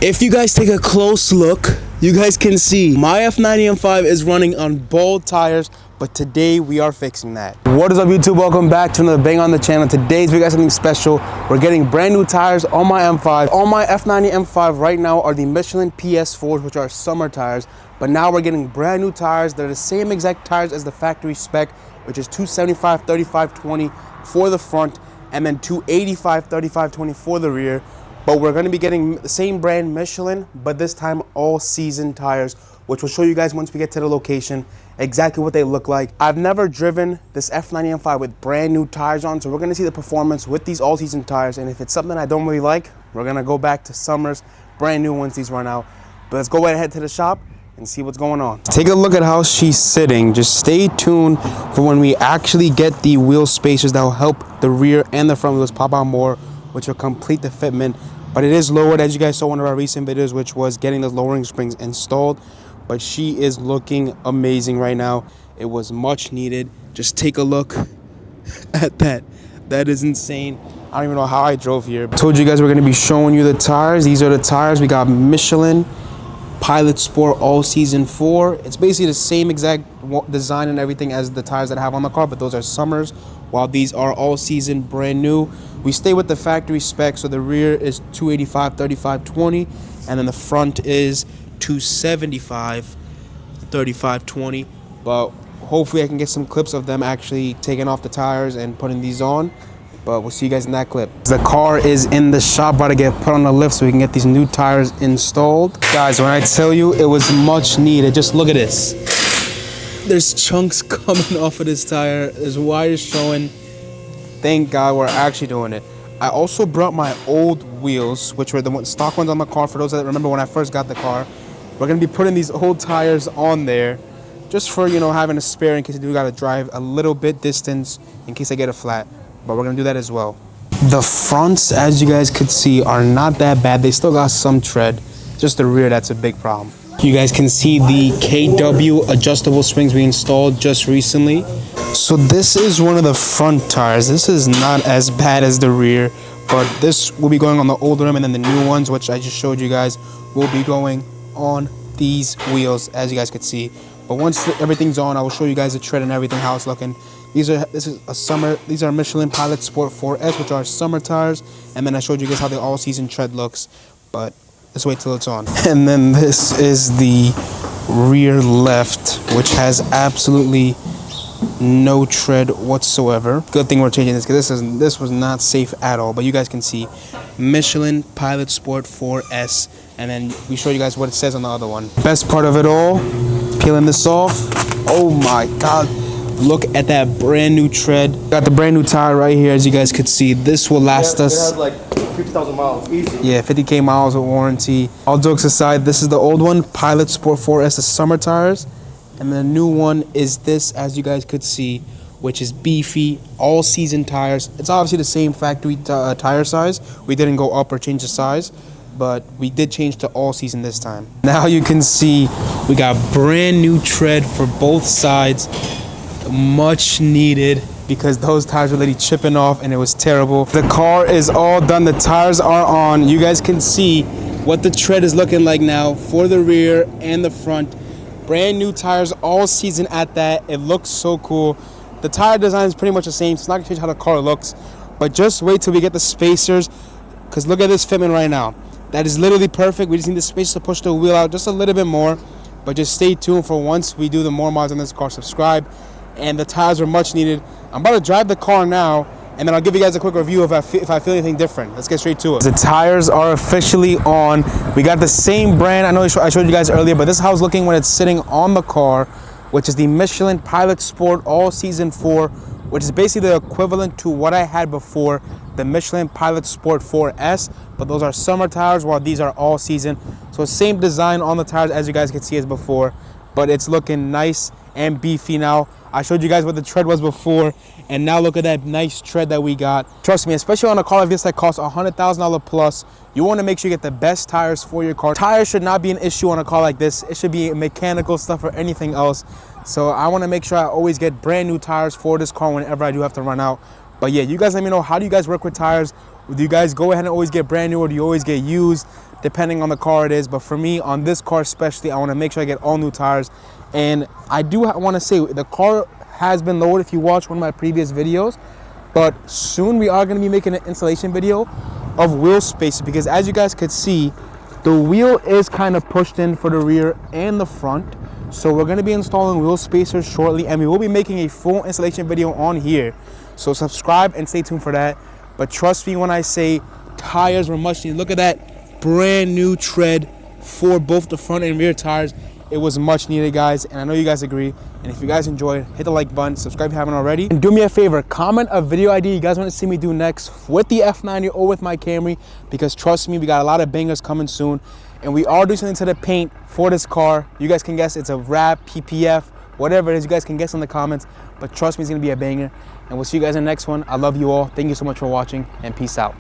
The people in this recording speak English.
If you guys take a close look, you guys can see my F90 M5 is running on bald tires, but today we are fixing that. What is up, YouTube? Welcome back to another Bang on the channel. Today's we got something special. We're getting brand new tires on my M5. On my F90 M5 right now are the Michelin PS4s, which are summer tires, but now we're getting brand new tires. They're the same exact tires as the factory spec, which is 275 35 20 for the front and then 285 35 20 for the rear. But we're going to be getting the same brand Michelin, but this time all season tires, which we'll show you guys once we get to the location exactly what they look like. I've never driven this F90 M5 with brand new tires on, so we're going to see the performance with these all season tires, and if it's something I don't really like, we're going to go back to summers brand new once these run out. But let's go right ahead to the shop and see what's going on. Take a look at how she's sitting. Just stay tuned for when we actually get the wheel spacers that will help the rear and the front wheels pop out more, which will complete the fitment. But it is lowered, as you guys saw in one of our recent videos, which was getting the lowering springs installed. But she is looking amazing right now. It was much needed. Just take a look at that. That is insane. I don't even know how I drove here. I told you guys we're going to be showing you the tires. These are the tires. We got Michelin Pilot Sport All Season 4. It's basically the same exact design and everything as the tires that I have on the car, but those are summers, while these are all season brand new. We stay with the factory spec, so the rear is 285 35 20, and then the front is 275 35 20. But hopefully I can get some clips of them actually taking off the tires and putting these on. But we'll see you guys in that clip. The car is in the shop, about to get put on the lift so we can get these new tires installed. Guys, when I tell you it was much needed, just look at this. There's chunks coming off of this tire. There's wires showing. Thank God we're actually doing it. I also brought my old wheels, which were the stock ones on the car. For those that remember when I first got the car, we're gonna be putting these old tires on there just for, you know, having a spare in case you do gotta drive a little bit distance in case I get a flat. But we're gonna do that as well. The fronts, as you guys could see, are not that bad. They still got some tread. Just the rear, that's a big problem. You guys can see the KW adjustable springs we installed just recently. So this is one of the front tires. This is not as bad as the rear, but this will be going on the older rim, and then the new ones, which I just showed you guys, will be going on these wheels, as you guys could see. But once everything's on, I will show you guys the tread and everything, how it's looking. These are Michelin Pilot Sport 4S, which are summer tires, and then I showed you guys how the all season tread looks, but let's wait till it's on. And then this is the rear left, which has absolutely no tread whatsoever. Good thing we're changing this, because this was not safe at all. But you guys can see Michelin Pilot Sport 4S, and then we show you guys what it says on the other one. Best part of it all, peeling this off. Oh my God, look at that brand new tread. Got the brand new tire right here, as you guys could see. This will last us. It has like 50,000 miles, easy. Yeah, 50K miles of warranty. All jokes aside, this is the old one, Pilot Sport 4S, the summer tires. And the new one is this, as you guys could see, which is beefy, all season tires. It's obviously the same factory tire size. We didn't go up or change the size, but we did change to all season this time. Now you can see we got brand new tread for both sides. Much needed, because those tires were literally chipping off and it was terrible. The car is all done. The tires are on. You guys can see what the tread is looking like now for the rear and the front. Brand new tires all season at that. It looks so cool. The tire design is pretty much the same. It's not gonna change how the car looks, but just wait till we get the spacers, because look at this fitment right now. That is literally perfect. We just need the spacers to push the wheel out just a little bit more, but just stay tuned for once we do the more mods on this car. Subscribe. And the tires are much needed. I'm about to drive the car now, and then I'll give you guys a quick review if I feel anything different. Let's get straight to it. The tires are officially on. We got the same brand. I know I showed you guys earlier, but this is how it's looking when it's sitting on the car, which is the Michelin Pilot Sport All Season 4, which is basically the equivalent to what I had before, the Michelin Pilot Sport 4S, but those are summer tires, while these are all season. So same design on the tires as you guys can see as before, but it's looking nice and beefy now. I showed you guys what the tread was before, and now look at that nice tread that we got. Trust me, especially on a car like this that costs $100,000 plus, you want to make sure you get the best tires for your car. Tires should not be an issue on a car like this. It should be mechanical stuff or anything else. So I want to make sure I always get brand new tires for this car whenever I do have to run out. But yeah, you guys let me know, how do you guys work with tires? Do you guys go ahead and always get brand new, or do you always get used, depending on the car it is? But for me, on this car especially, I want to make sure I get all new tires. And I do want to say the car has been lowered if you watch one of my previous videos, but soon we are going to be making an installation video of wheel spaces, because as you guys could see, the wheel is kind of pushed in for the rear and the front. So we're going to be installing wheel spacers shortly, and we will be making a full installation video on here. So subscribe and stay tuned for that. But trust me when I say tires were much needed. Look at that brand new tread for both the front and rear tires. It was much needed, guys, and I know you guys agree. And if you guys enjoyed, hit the like button, subscribe if you haven't already, and do me a favor, comment a video idea you guys want to see me do next with the F90 or with my Camry, because trust me, we got a lot of bangers coming soon. And we are doing something to the paint for this car. You guys can guess, it's a wrap, PPF, whatever it is, you guys can guess in the comments, but trust me, it's gonna be a banger. And we'll see you guys in the next one. I love you all. Thank you so much for watching, and peace out.